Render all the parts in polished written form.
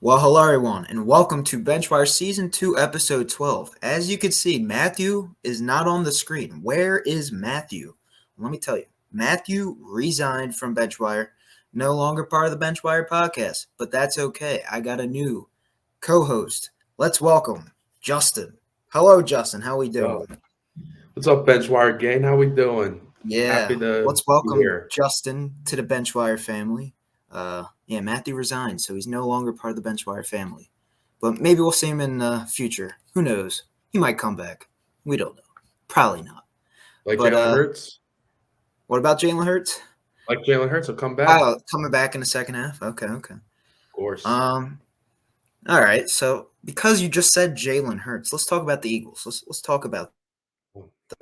Well, hello everyone, and welcome to BenchWire Season 2, Episode 12. As you can see, Matthew is not on the screen. Where is Matthew? Let me tell you, Matthew resigned from BenchWire, no longer part of the BenchWire podcast, but that's okay. I got a new co-host. Let's welcome Justin. Hello, Justin. How we Yo, doing? what's up, BenchWire gang? How we doing? Yeah, Happy to let's be welcome here. Justin to the BenchWire family. Matthew resigned, so he's no longer part of the BenchWire family. But maybe we'll see him in the future. Who knows? He might come back. We don't know. Probably not. Like But Jalen Hurts, what about Jalen Hurts? like Jalen Hurts will come back, Oh, coming back in the second half. Okay. of course. Um. All right. So because you just said Jalen Hurts, let's talk about the Eagles. Let's talk about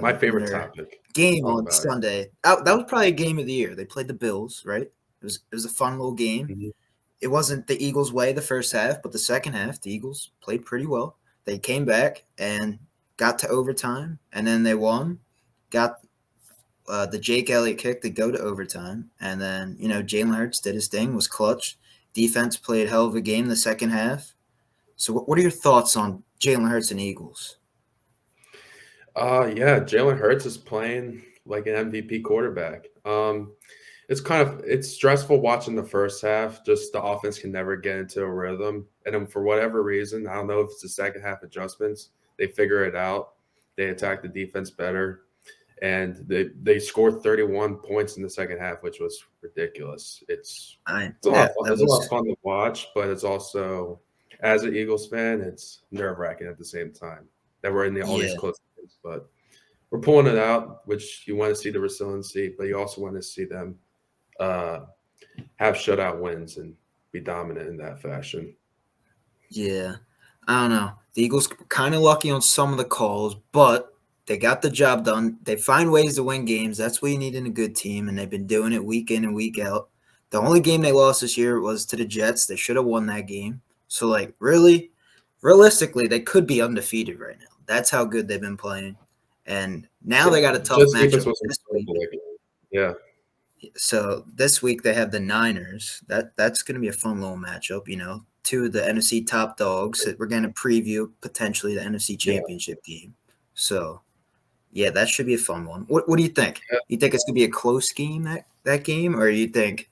My them in favorite their topic. game Talk on about it. Sunday. That was probably a game of the year. They played the Bills, right? It was a fun little game. Mhm. It wasn't the Eagles' way the first half, but the second half, the Eagles played pretty well. They came back and got to overtime, and then they won. Got the Jake Elliott kick to go to overtime, and then Jalen Hurts did his thing, was clutch. Defense played hell of a game the second half. So, what are your thoughts on Jalen Hurts and Eagles? Yeah, Jalen Hurts is playing like an MVP quarterback. It's stressful watching the first half. Just the offense can never get into a rhythm, and then for whatever reason, I don't know if it's the second half adjustments. They figure it out. They attack the defense better. And they scored 31 points in the second half, which was ridiculous. It's a lot Yeah, of fun. that It's a lot was of fun to watch, but it's also, as an Eagles fan, it's nerve wracking at the same time that we're in all these yeah. close games. But we're pulling it out, which you want to see the resiliency, but you also want to see them uh, have shutout wins and be dominant in that fashion. Yeah, I don't know. The Eagles kind of lucky on some of the calls, but they got the job done. They find ways to win games. That's what you need in a good team, and they've been doing it week in and week out. The only game they lost this year was to the Jets. They should have won that game. So, like, really, realistically, they could be undefeated right now. That's how good they've been playing. And now Yeah, they got a tough just defense matchup was this week. incredible. Yeah, So this week they have the Niners. That's going to be a fun little matchup. Two of the NFC top dogs. That we're going to preview potentially the NFC yeah. Championship game. So yeah, that should be a fun one. What do you think? You think it's going to be a close game that game, or you think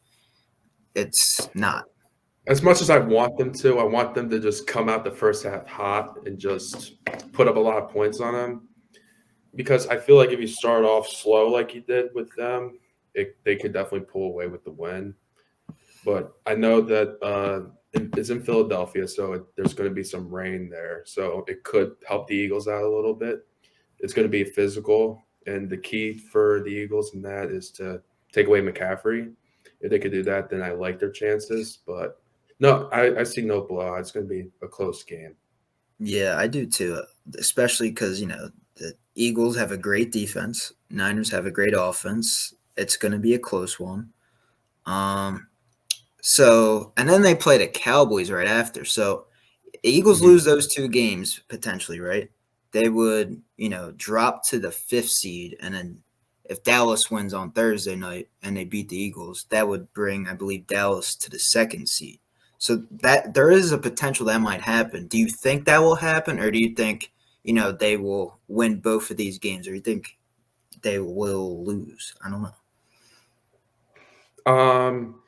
it's not? As much as I want them to just come out the first half hot and just put up a lot of points on them. Because I feel like if you start off slow like you did with them, they could definitely pull away with the win. But I know that it's in Philadelphia, so there's going to be some rain there, so it could help the Eagles out a little bit. It's going to be physical, and the key for the Eagles in that is to take away McCaffrey. If they could do that, then I like their chances. But no, I see no blowout. It's going to be a close game. Yeah, I do too. Especially because the Eagles have a great defense. Niners have a great offense. It's going to be a close one. Um, So, and then they play the Cowboys right after. So, Eagles Mhm. lose those two games potentially, right? They would, drop to the fifth seed. And then if Dallas wins on Thursday night and they beat the Eagles, that would bring, I believe, Dallas to the second seed. So, that there is a potential that might happen. Do you think that will happen? Or do you think, they will win both of these games? Or you think they will lose? I don't know. Um,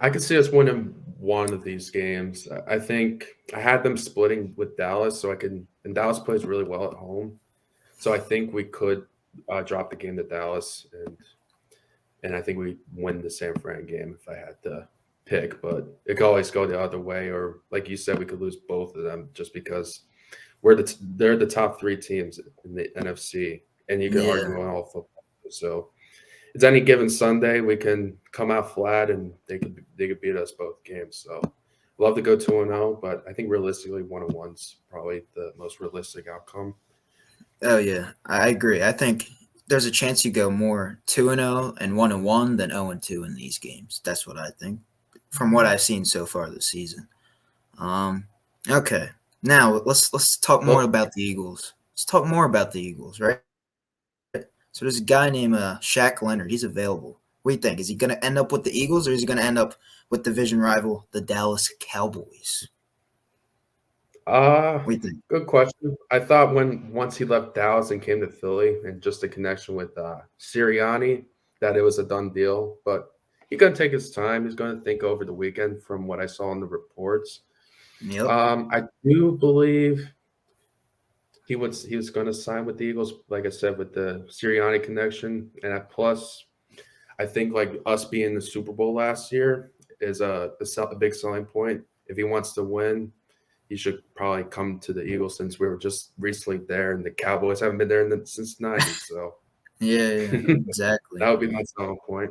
I could see us winning one of these games. I think I had them splitting with Dallas, so I can. And Dallas plays really well at home, so I think we could drop the game to Dallas, and I think we win the San Fran game if I had to pick. But it could always go the other way, or like you said, we could lose both of them just because they're the top three teams in the NFC, and you could Yeah. argue on all football. So it's any given Sunday we can come out flat and they could beat us both games. So love to go 2-0, but I think realistically 1-1's probably the most realistic outcome. Oh yeah, I agree. I think there's a chance you go more 2-0 and 1-1 than 0-2 in these games. That's what I think from what I've seen so far this season. Um, okay. Now let's talk more Look, about the Eagles. Let's talk more about the Eagles, right? So there's a guy named Shaq Leonard. He's available. What do you think? Is he going to end up with the Eagles or is he going to end up with division rival the Dallas Cowboys? What do you think? Good question. I thought once he left Dallas and came to Philly, and just the connection with Sirianni, that it was a done deal. But he's gonna take his time. He's gonna think over the weekend, from what I saw in the reports. Yep. I do believe he was going to sign with the Eagles, like I said, with the Sirianni connection, and plus, I think like us being in the Super Bowl last year is a big selling point. If he wants to win, he should probably come to the Eagles, since we were just recently there, and the Cowboys haven't been there since the 90s. So Yeah, that exactly. would be my selling point.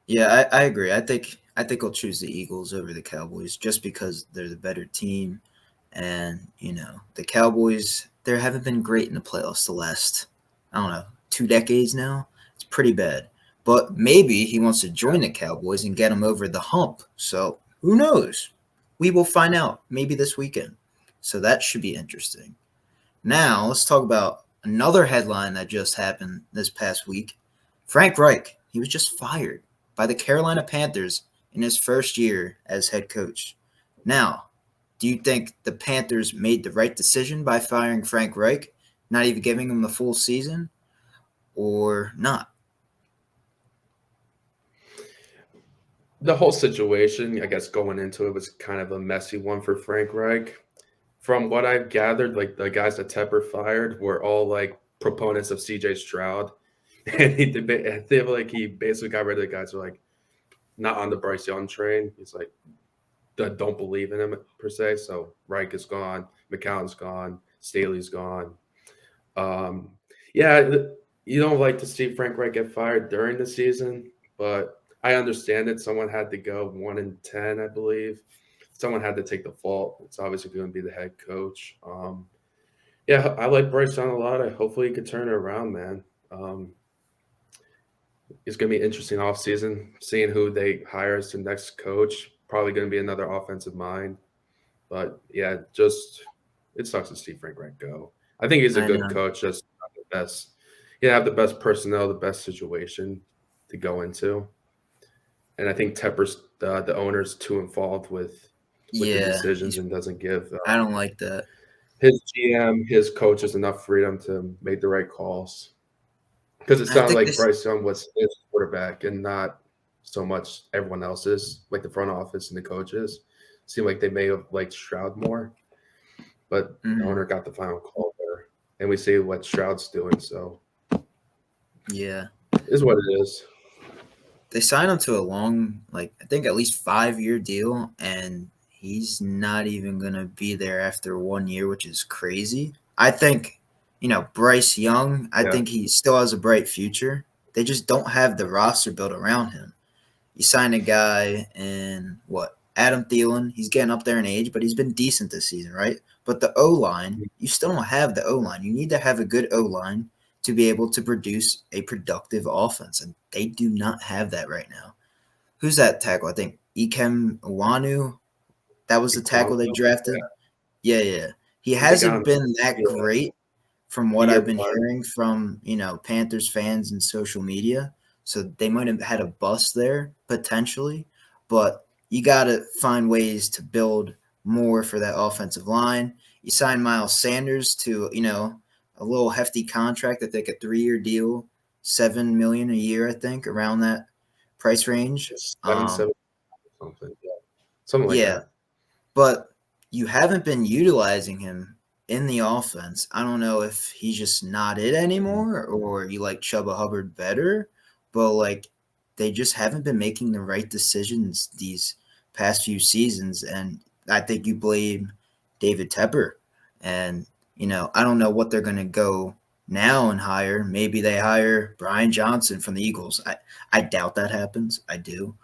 Yeah, I agree. I think I'll choose the Eagles over the Cowboys just because they're the better team, and the Cowboys they haven't been great in the playoffs the last I don't know 2 decades now. It's pretty bad. But maybe he wants to join the Cowboys and get them over the hump. So who knows? We will find out maybe this weekend. So that should be interesting. Now let's talk about another headline that just happened this past week. Frank Reich, he was just fired by the Carolina Panthers in his first year as head coach. Now, do you think the Panthers made the right decision by firing Frank Reich, not even giving him a full season, or not? The whole situation, I guess, going into it was kind of a messy one for Frank Reich. From what I've gathered, like the guys that Tepper fired were all like proponents of CJ Stroud, and I feel like he basically got rid of the guys who are like not on the Bryce Young train. He's like that don't believe in him per se. So Reich is gone, McCown's gone, Staley's gone. Um, yeah, you don't like to see Frank Reich get fired during the season, but I understand it. Someone had to go 1-10, I believe. Someone had to take the fault. It's obviously going to be the head coach. Yeah, I like Bryce Young a lot. Hopefully he could turn it around, man. It's going to be an interesting offseason, seeing who they hire as the next coach. Probably going to be another offensive mind. But yeah, just it sucks to see Frank Reich go. I think he's a I good know. coach, just not the best. You have the best personnel, the best situation to go into. And I think Tepper's the owner's too involved with the Yeah, decisions and doesn't give I don't like that. his GM, his coaches enough freedom to make the right calls. Because it I sounded think like this. Bryce Young was his quarterback and not so much everyone else's, like the front office and the coaches. Seemed like they may have liked Stroud more, but the Mhm, owner got the final call there. And we see what Stroud's doing, so yeah, is what it is. they signed him to a long, like I think at least 5 year deal, and he's not even gonna be there after 1 year, which is crazy. I think, Bryce Young. I Yeah. think he still has a bright future. They just don't have the roster built around him. You sign a guy in what Adam Thielen. He's getting up there in age, but he's been decent this season, right? But the O line, you still don't have the O line. You need to have a good O line to be able to produce a productive offense, and they do not have that right now. Who's that tackle? I think Ikem Iwanu. That was the tackle they Equanimous, drafted. Yeah, yeah. He they got hasn't him been that yeah, great from a what year I've been apart. hearing from, Panthers fans and social media. So they might have had a bust there potentially, but you got to find ways to build more for that offensive line. You sign Miles Sanders to, a little hefty contract. I think a 3 year deal, 7 million a year. I think around that price range. It's 7-7 something. Yeah. Something like Yeah, that. but you haven't been utilizing him in the offense. I don't know if he's just not it Mhm. anymore or you like Chuba Hubbard better, but like they just haven't been making the right decisions these past few seasons. And I think you blame David Tepper. And, I don't know what they're going to go now and hire. Maybe they hire Brian Johnson from the Eagles. I doubt that happens. I do.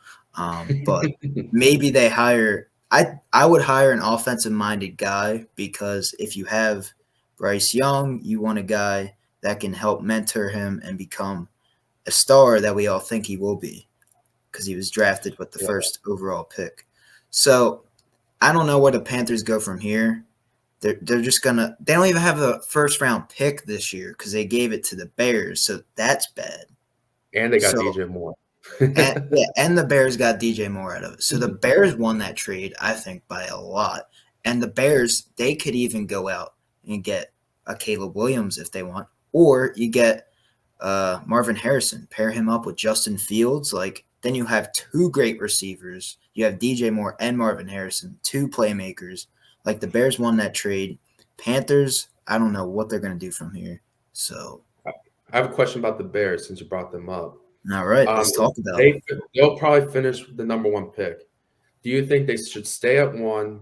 But maybe they hire I would hire an offensive minded guy because if you have Bryce Young, you want a guy that can help mentor him and become a star that we all think he will be because he was drafted with the Yeah. first overall pick. So I don't know where the Panthers go from here. They're just gonna they don't even have a first round pick this year because they gave it to the Bears, so that's bad. And they got So DJ Moore. and the Bears got DJ Moore out of it. So the Bears won that trade, I think, by a lot. And the Bears, they could even go out and get a Caleb Williams if they want, or you get Marvin Harrison, pair him up with Justin Fields. Like then you have two great receivers. You have DJ Moore and Marvin Harrison, two playmakers. Like the Bears won that trade. Panthers, I don't know what they're gonna do from here. So, I have a question about the Bears since you brought them up. all right, let's talk about it. They'll probably finish the number one pick. Do you think they should stay at one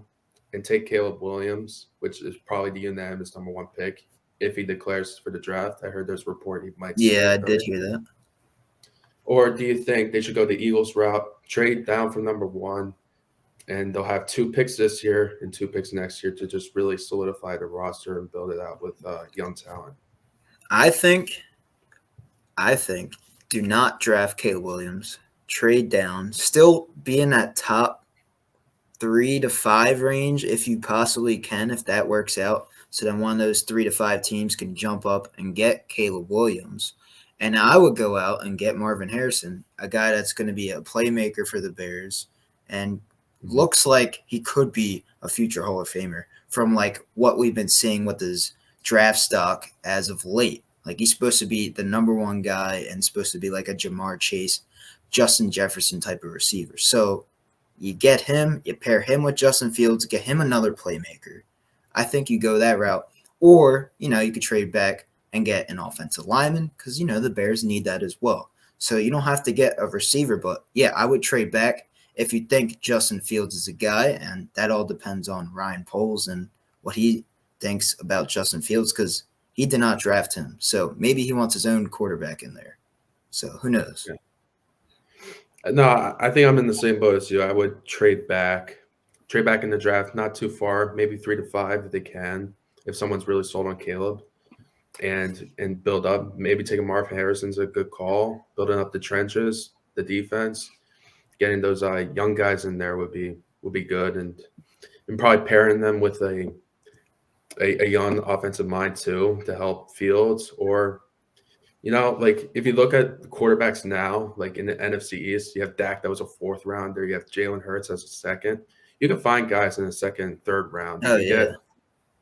and take Caleb Williams, which is probably the unanimous number one pick, if he declares for the draft? I heard there's a report he might stay. Yeah, I did hear that. Or do you think they should go the Eagles route, trade down from number one, and they'll have 2 picks this year and 2 picks next year to just really solidify the roster and build it out with young talent? I think do not draft Caleb Williams. Trade down. Still be in that top 3 to 5 range if you possibly can, if that works out. So then one of those 3 to 5 teams can jump up and get Caleb Williams. And I would go out and get Marvin Harrison, a guy that's going to be a playmaker for the Bears and looks like he could be a future Hall of Famer from like what we've been seeing with his draft stock as of late. Like he's supposed to be the number one guy and supposed to be like a Jamar Chase, Justin Jefferson type of receiver. So you get him, you pair him with Justin Fields, get him another playmaker. I think you go that route. Or, you could trade back and get an offensive lineman because, the Bears need that as well. So you don't have to get a receiver. But, yeah, I would trade back if you think Justin Fields is a guy. And that all depends on Ryan Poles and what he thinks about Justin Fields because he did not draft him. So maybe he wants his own quarterback in there. So who knows? Yeah. No, I think I'm in the same boat as you. I would trade back in the draft, not too far, maybe 3 to 5 if they can, if someone's really sold on Caleb, and build up. Maybe taking Marvin Harrison's a good call. Building up the trenches, the defense, getting those young guys in there would be good, and probably pairing them with a young offensive mind too to help Fields. Or like if you look at the quarterbacks now, like in the NFC East, you have Dak that was a 4th rounder. You have Jalen Hurts as a 2nd. You can find guys in the 2nd, 3rd round.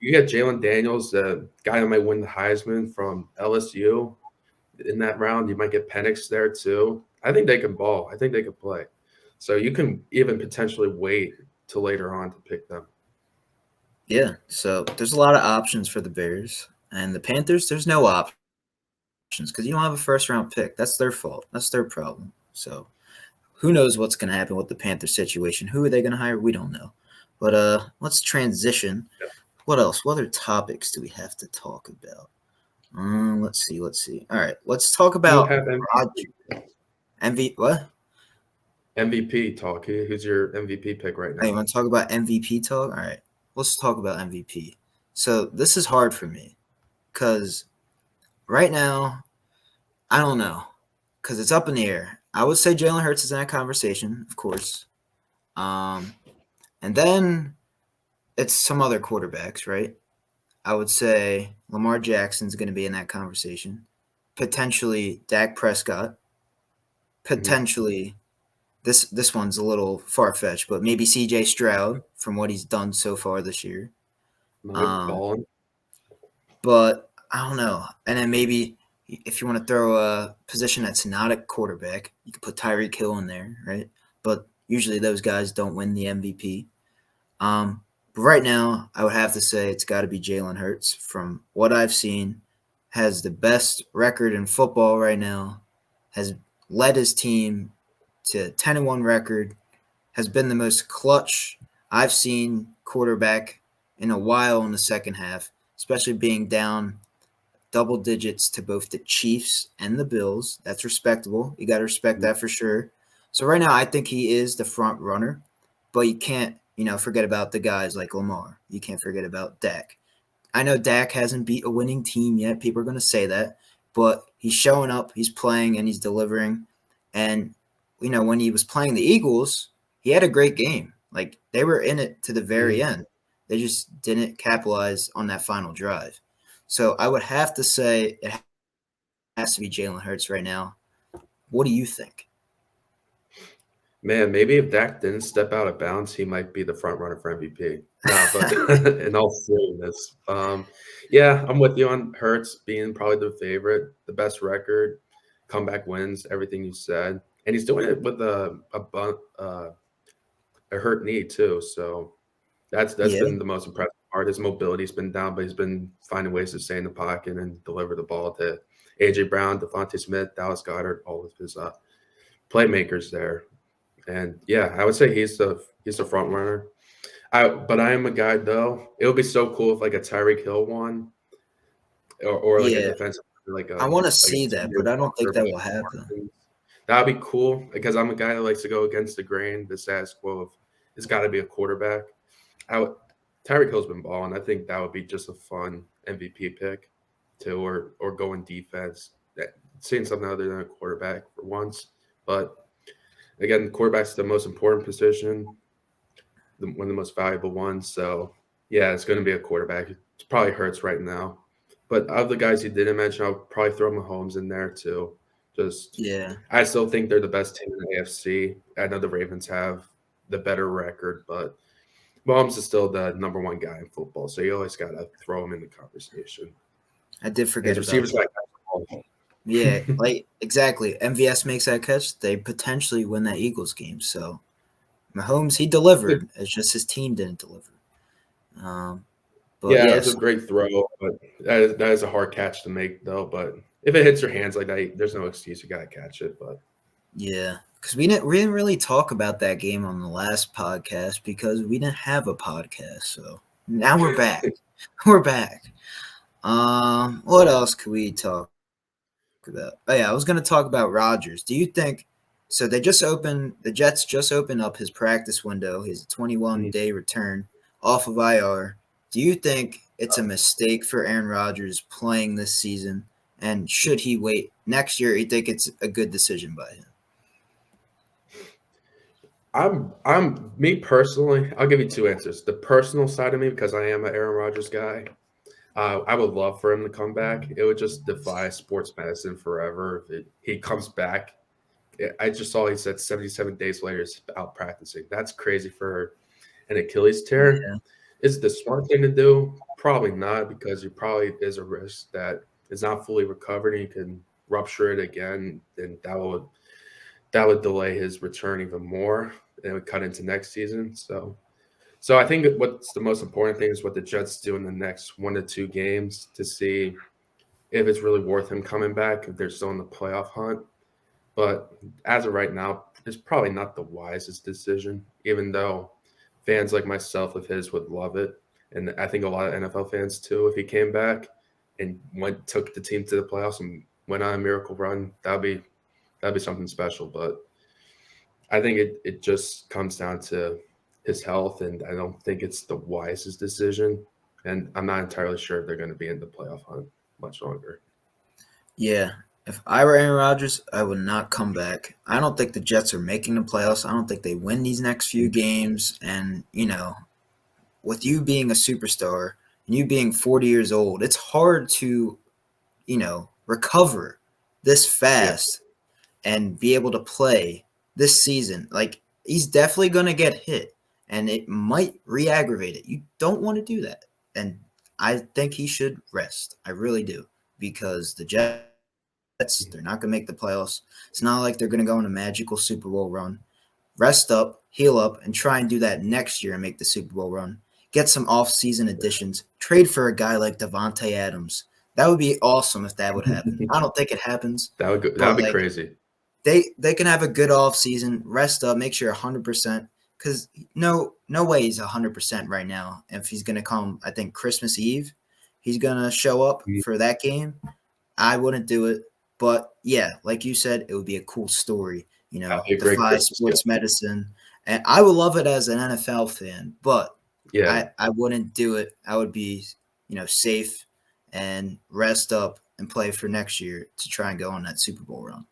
You get Jalen Daniels, the guy that might win the Heisman from LSU in that round. You might get Penix there too. I think they can ball. I think they can play. So you can even potentially wait till later on to pick them. Yeah, so there's a lot of options for the Bears. And the Panthers, there's no options because you don't have a first-round pick. That's their fault. That's their problem. So who knows what's going to happen with the Panthers situation? Who are they going to hire? We don't know. But let's transition. Yeah. What else? What other topics do we have to talk about? Let's see. All right, let's talk about what? MVP talk. Who's your MVP pick right now? Hey, you want to talk about MVP talk? All right, let's talk about MVP. So this is hard for me because right now, I don't know because it's up in the air. I would say Jalen Hurts is in that conversation, of course. And then it's some other quarterbacks, right? I would say Lamar Jackson's going to be in that conversation. Potentially Dak Prescott. Potentially, this one's a little far-fetched, but maybe C.J. Stroud from what he's done so far this year. But I don't know. And then maybe if you want to throw a position that's not a quarterback, you could put Tyreek Hill in there, right? But usually those guys don't win the MVP. But right now, I would have to say it's got to be Jalen Hurts. From what I've seen, has the best record in football right now, has led his team to 10-1 record, has been the most clutch I've seen quarterback in a while in the second half, especially being down double digits to both the Chiefs and the Bills. That's respectable. You got to respect that for sure. So right now, I think he is the front runner, but you can't, forget about the guys like Lamar. You can't forget about Dak. I know Dak hasn't beat a winning team yet. People are going to say that, but he's showing up, he's playing, and he's delivering. And, when he was playing the Eagles, he had a great game. Like, they were in it to the very end. They just didn't capitalize on that final drive. So I would have to say it has to be Jalen Hurts right now. What do you think? Man, maybe if Dak didn't step out of bounds, he might be the front runner for MVP. Nah, but in all seriousness, yeah, I'm with you on Hurts being probably the favorite, the best record, comeback wins, everything you said, and he's doing it with a hurt knee too. So that's Yeah, been the most impressive part. His mobility's been down, but he's been finding ways to stay in the pocket and deliver the ball to AJ Brown, Devontae Smith, Dallas Goedert, all of his playmakers there. And yeah, I would say he's the front runner. But I am a guy though. It would be so cool if like a Tyreek Hill won, or like a yeah. defensive I want to like a see that, T.J. but I don't think Walker, that will Michael happen. Parsons. That'd be cool because I'm a guy that likes to go against the grain, the status quo of it's got to be a quarterback. I would, Tyreek Hill's been balling. I think that would be just a fun MVP pick, too, or go in defense. Seeing something other than a quarterback for once, but again, quarterback's the most important position, one of the most valuable ones. So yeah, it's going to be a quarterback. It probably hurts right now, but of the guys you didn't mention, I'll probably throw Mahomes in there too. Just Yeah, I still think they're the best team in the AFC. I know the Ravens have the better record, but Mahomes is still the number one guy in football, so you always got to throw him in the conversation. I did And his forget about receivers that. got catch the Yeah, ball. like exactly. MVS makes that catch, they potentially win that Eagles game. So Mahomes, he delivered. It's just his team didn't deliver. Um, but Yeah, it was a yes, great throw, but that is a hard catch to make, though. But if it hits your hands like that, there's no excuse. You got to catch it. But yeah, because we didn't really talk about that game on the last podcast because we didn't have a podcast. So now we're back. We're back. What else could we talk about? Oh yeah, I was gonna talk about Rodgers. Do you think so the Jets just opened up his practice window, his 21-day return off of IR. Do you think it's a mistake for Aaron Rodgers playing this season? And should he wait next year? You think it's a good decision by him? I'm me personally. I'll give you two answers. The personal side of me, because I am an Aaron Rodgers guy. I would love for him to come back. It would just defy sports medicine forever if he comes back. I just saw he said 77 days later he's out practicing. That's crazy for an Achilles tear. Yeah, Is it the smart thing to do? Probably not, because there probably is a risk that it's not fully recovered and you can rupture it again, and that would delay his return even more and it would cut into next season. So I think what's the most important thing is what the Jets do in the next 1 to 2 games to see if it's really worth him coming back, if they're still in the playoff hunt. But as of right now, it's probably not the wisest decision, even though fans like myself of his would love it. And I think a lot of NFL fans too, if he came back and took the team to the playoffs and went on a miracle run, that'd be something special. But I think it just comes down to his health, and I don't think it's the wisest decision. And I'm not entirely sure if they're going to be in the playoff hunt much longer. yeah. If I were Aaron Rodgers, I would not come back. I don't think the Jets are making the playoffs. I don't think they win these next few games. And with you being a superstar and you being 40 years old, it's hard to, recover this Yeah. fast and be able to play this season. Like, he's definitely going to get hit and it might re aggravate it. You don't want to do that. And I think he should rest. I really do. Because the Jets, they're not going to make the playoffs. It's not like they're going to go on a magical Super Bowl run. Rest up, heal up, and try and do that next year and make the Super Bowl run. Get some off-season additions. Trade for a guy like Devontae Adams. That would be awesome if that would happen. I don't think it happens, That would go, that but would be like crazy. they can have a good off-season, rest up, make sure 100%. Because no way he's 100% right now. If he's gonna come, I think Christmas Eve, he's gonna show up for that game. I wouldn't do it, but yeah, like you said, it would be a cool story. That'd be a great Defy Christmas gift. sports medicine, and I would love it as an NFL fan, but Yeah. I wouldn't do it. I would be safe and rest up and play for next year to try and go on that Super Bowl run.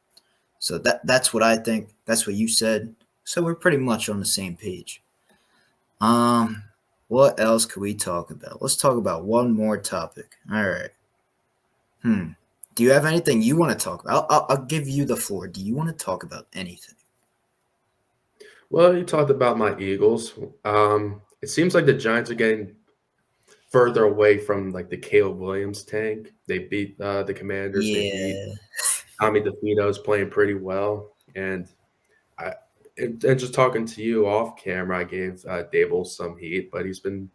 So that's what I think. That's what you said. So we're pretty much on the same page. Um, what else could we talk about? Let's talk about one more topic. All right. Do you have anything you want to talk about? I'll give you the floor. Do you want to talk about anything? Well, you talked about my Eagles. It seems like the Giants are getting further away from like the Caleb Williams tank. They beat the Commanders. They beat Yeah. Tommy DeVito's playing pretty well, and I and just talking to you off camera, I gave Dable some heat, but he's been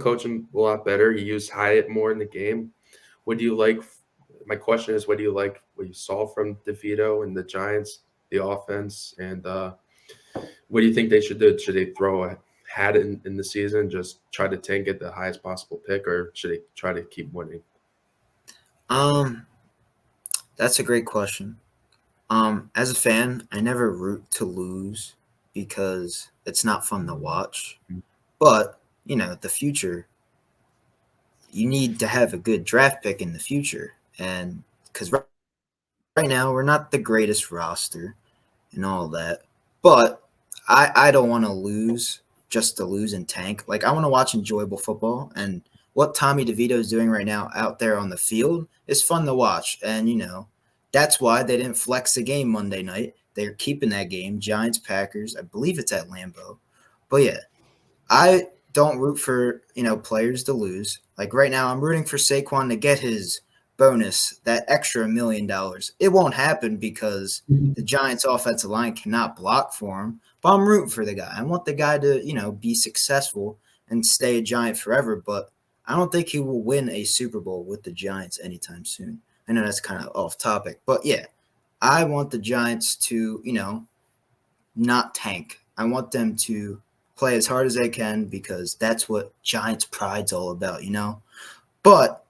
coaching a lot better. He used Hyatt more in the game. What do you like? My question is, what do you like? What you saw from DeVito and the Giants, the offense, and what do you think they should do? Should they throw a hat in the season, just try to tank get the highest possible pick, or should they try to keep winning? Um, that's a great question. As a fan, I never root to lose because it's not fun to watch. But, the future, you need to have a good draft pick in the future. And because right now, we're not the greatest roster and all that. But I don't want to lose just to lose and tank. Like, I want to watch enjoyable football. And what Tommy DeVito is doing right now out there on the field is fun to watch. And, that's why they didn't flex the game Monday night. They're keeping that game, Giants Packers. I believe it's at Lambeau. But yeah, I don't root for, players to lose. Like right now, I'm rooting for Saquon to get his bonus, that extra $1 million. It won't happen because the Giants offensive line cannot block for him. But I'm rooting for the guy. I want the guy to, be successful and stay a Giant forever. But I don't think he will win a Super Bowl with the Giants anytime soon. I know that's kind of off topic. But yeah, I want the Giants to, not tank. I want them to play as hard as they can because that's what Giants pride's all about. But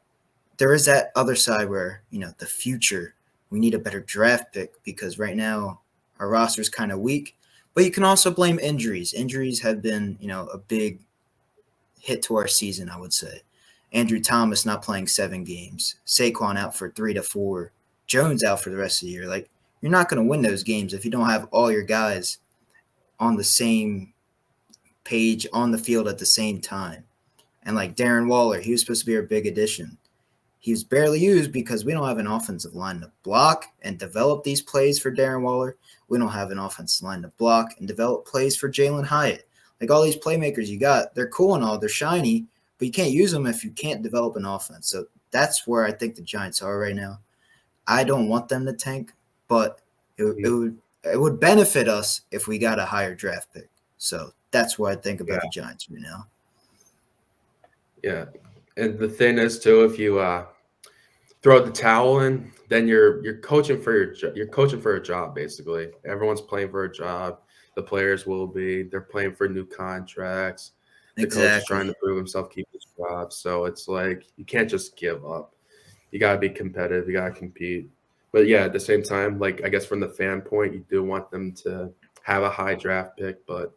there is that other side where, the future, we need a better draft pick because right now our roster is kind of weak. But you can also blame injuries. Injuries have been, a big hit to our season, I would say. Andrew Thomas not playing 7 games, Saquon out for 3 to 4, Jones out for the rest of the year. Like, you're not going to win those games if you don't have all your guys on the same page on the field at the same time. And like Darren Waller, he was supposed to be our big addition. He was barely used because we don't have an offensive line to block and develop these plays for Darren Waller. We don't have an offensive line to block and develop plays for Jalen Hyatt. Like all these playmakers you got, they're cool and all, they're shiny, but you can't use them if you can't develop an offense. So that's where I think the Giants are right now. I don't want them to tank, but it would benefit us if we got a higher draft pick. So that's what I think about the Giants right now. Yeah, and the thing is too, if you throw the towel in, then you're coaching for you're coaching for a job basically. Everyone's playing for a job. The players will be. They're playing for new contracts. The coach is trying Exactly. to prove himself, keep his job. So it's like you can't just give up. You got to be competitive. You got to compete. But yeah, at the same time, like I guess from the fan point, you do want them to have a high draft pick. But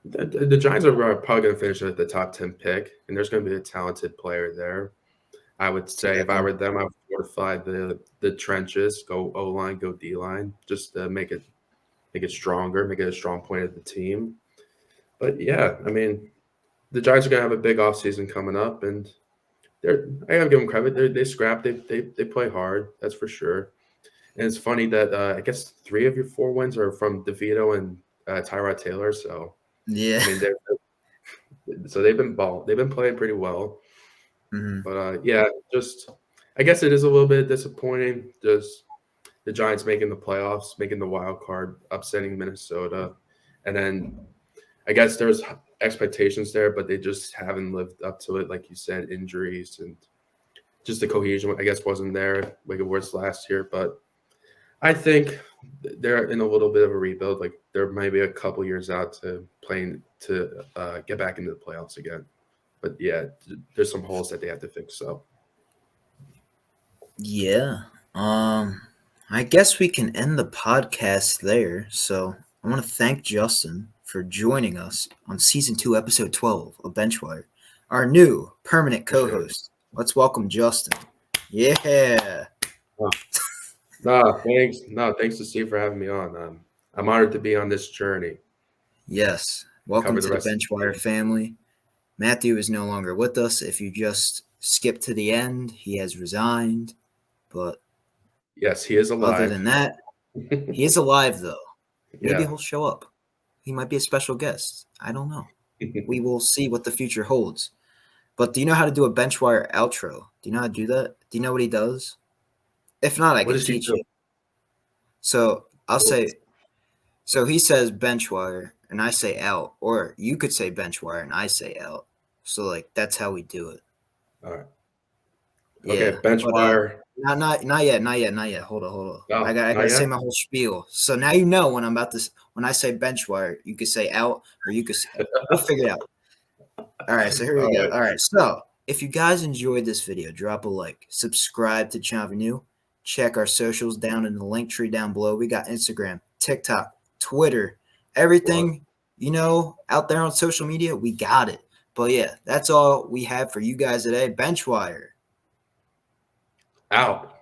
the Giants are probably going to finish at the top 10 pick, and there's going to be a talented player there. I would say if I Exactly. were them, I would fortify the trenches, go O line, go D line, just to make it stronger, make it a strong point of the team. But yeah, I mean, the Giants are going to have a big offseason coming up, and I gotta give them credit. They scrap, they play hard, that's for sure. And it's funny that I guess 3 of your 4 wins are from DeVito and Tyrod Taylor. So Yeah. I mean, they've been playing pretty well. Mm-hmm. But yeah, just I guess it is a little bit disappointing. Just the Giants making the playoffs, making the wild card, upsetting Minnesota, and then I guess there's expectations there, but they just haven't lived up to it. Like you said, injuries and just the cohesion, I guess, wasn't there like it was last year. But I think they're in a little bit of a rebuild. Like there might be a couple years out to playing to get back into the playoffs again. But yeah, there's some holes that they have to fix. So Yeah. I guess we can end the podcast there. So I want to thank Justin for joining us on season 2, episode 12 of BenchWire, our new permanent appreciate it. co-host. Let's welcome Justin. Yeah. No, thanks. No, thanks to Steve for having me on. I'm honored to be on this journey. Yes. Welcome Cover the to the rest of the BenchWire game. family. Matthew is no longer with us. If you just skip to the end, he has resigned. But Yes, he is other alive. than that, he is alive though. Maybe Yeah, he'll show up. He might be a special guest. I don't know. We will see what the future holds. But do you know how to do a BenchWire outro? Do you know how to do that? Do you know what he does? If not, I What can does he teach do? you. So I'll say, so he says BenchWire and I say out, or you could say BenchWire and I say out. So like that's how we do it. All right. Okay, Yeah. bench But wire. not yet. Hold on. I Oh, not gotta say yet? my whole spiel. So now you know when I'm about to when I say BenchWire, you could say out or you could say, we'll figure it out. All right, so here we All go. right. All right, so if you guys enjoyed this video, drop a like, subscribe to Channel New, check our socials down in the link tree down below. We got Instagram, TikTok, Twitter, everything out there on social media. We got it. But yeah, that's all we have for you guys today. BenchWire. Out.